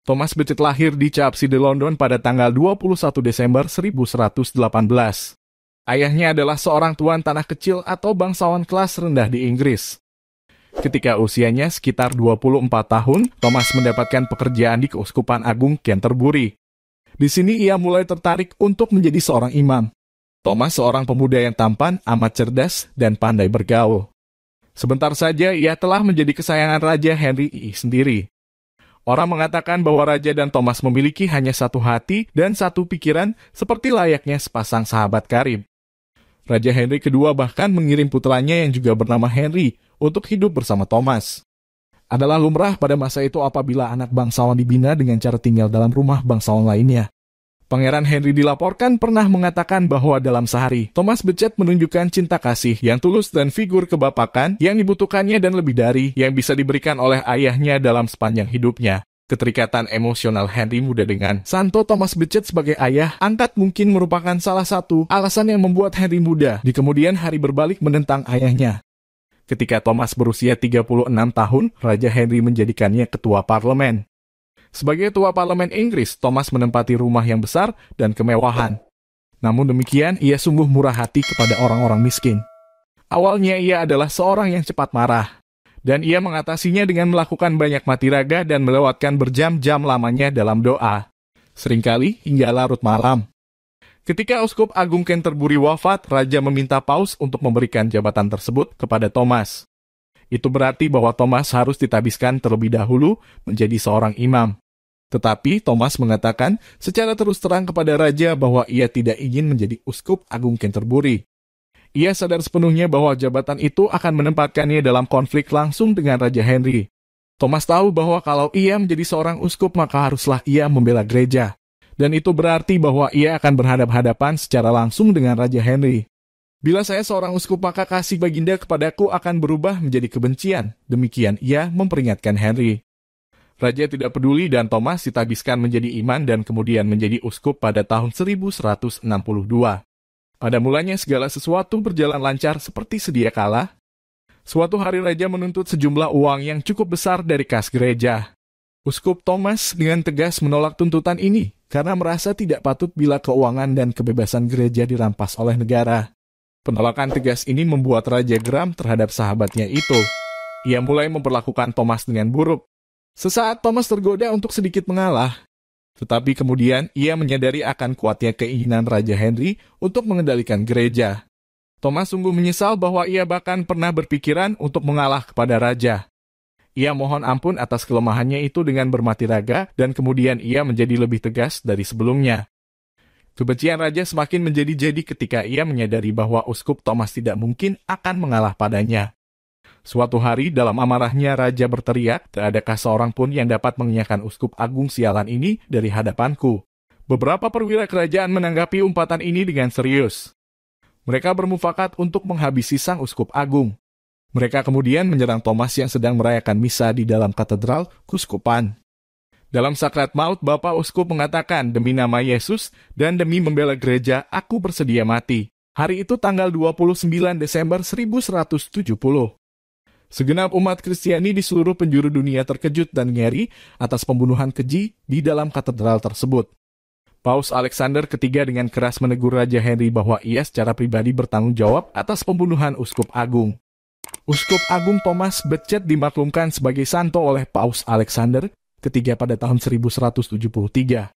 Thomas Becet lahir di Chapside, London pada tanggal 21 Desember 1118. Ayahnya adalah seorang tuan tanah kecil atau bangsawan kelas rendah di Inggris. Ketika usianya sekitar 24 tahun, Thomas mendapatkan pekerjaan di Keuskupan Agung Canterbury. Di sini ia mulai tertarik untuk menjadi seorang imam. Thomas seorang pemuda yang tampan, amat cerdas, dan pandai bergaul. Sebentar saja ia telah menjadi kesayangan Raja Henry I sendiri. Orang mengatakan bahwa Raja dan Thomas memiliki hanya satu hati dan satu pikiran seperti layaknya sepasang sahabat karib. Raja Henry II bahkan mengirim putranya yang juga bernama Henry untuk hidup bersama Thomas. Adalah lumrah pada masa itu apabila anak bangsawan dibina dengan cara tinggal dalam rumah bangsawan lainnya. Pangeran Henry dilaporkan pernah mengatakan bahwa dalam sehari, Thomas Becet menunjukkan cinta kasih yang tulus dan figur kebapakan yang dibutuhkannya dan lebih dari yang bisa diberikan oleh ayahnya dalam sepanjang hidupnya. Keterikatan emosional Henry muda dengan Santo Thomas Becet sebagai ayah angkat mungkin merupakan salah satu alasan yang membuat Henry muda di kemudian hari berbalik menentang ayahnya. Ketika Thomas berusia 36 tahun, Raja Henry menjadikannya ketua parlemen. Sebagai ketua parlemen Inggris, Thomas menempati rumah yang besar dan kemewahan. Namun demikian, ia sungguh murah hati kepada orang-orang miskin. Awalnya ia adalah seorang yang cepat marah, dan ia mengatasinya dengan melakukan banyak mati raga dan melewatkan berjam-jam lamanya dalam doa. Seringkali hingga larut malam. Ketika Uskup Agung Canterbury wafat, Raja meminta Paus untuk memberikan jabatan tersebut kepada Thomas. Itu berarti bahwa Thomas harus ditabiskan terlebih dahulu menjadi seorang imam. Tetapi Thomas mengatakan secara terus terang kepada Raja bahwa ia tidak ingin menjadi Uskup Agung Canterbury. Ia sadar sepenuhnya bahwa jabatan itu akan menempatkannya dalam konflik langsung dengan Raja Henry. Thomas tahu bahwa kalau ia menjadi seorang uskup maka haruslah ia membela gereja. Dan itu berarti bahwa ia akan berhadap-hadapan secara langsung dengan Raja Henry. Bila saya seorang uskup maka kasih baginda kepadaku akan berubah menjadi kebencian. Demikian ia memperingatkan Henry. Raja tidak peduli dan Thomas ditabiskan menjadi iman dan kemudian menjadi uskup pada tahun 1162. Pada mulanya segala sesuatu berjalan lancar seperti sedia kala. Suatu hari Raja menuntut sejumlah uang yang cukup besar dari kas gereja. Uskup Thomas dengan tegas menolak tuntutan ini karena merasa tidak patut bila keuangan dan kebebasan gereja dirampas oleh negara. Penolakan tegas ini membuat Raja geram terhadap sahabatnya itu. Ia mulai memperlakukan Thomas dengan buruk. Sesaat Thomas tergoda untuk sedikit mengalah. Tetapi kemudian ia menyadari akan kuatnya keinginan Raja Henry untuk mengendalikan gereja. Thomas sungguh menyesal bahwa ia bahkan pernah berpikiran untuk mengalah kepada Raja. Ia mohon ampun atas kelemahannya itu dengan bermati raga dan kemudian ia menjadi lebih tegas dari sebelumnya. Kebencian Raja semakin menjadi-jadi ketika ia menyadari bahwa Uskup Thomas tidak mungkin akan mengalah padanya. Suatu hari dalam amarahnya Raja berteriak, "Tak adakah seorang pun yang dapat mengenyahkan Uskup Agung sialan ini dari hadapanku?" Beberapa perwira kerajaan menanggapi umpatan ini dengan serius. Mereka bermufakat untuk menghabisi sang Uskup Agung. Mereka kemudian menyerang Thomas yang sedang merayakan misa di dalam katedral Keuskupan. Dalam sakrat maut, Bapak Uskup mengatakan, "Demi nama Yesus dan demi membela gereja, aku bersedia mati." Hari itu tanggal 29 Desember 1170. Segenap umat Kristiani di seluruh penjuru dunia terkejut dan ngeri atas pembunuhan keji di dalam katedral tersebut. Paus Alexander III dengan keras menegur Raja Henry bahwa ia secara pribadi bertanggung jawab atas pembunuhan Uskup Agung. Uskup Agung Thomas Becet dimaklumkan sebagai santo oleh Paus Alexander III pada tahun 1173.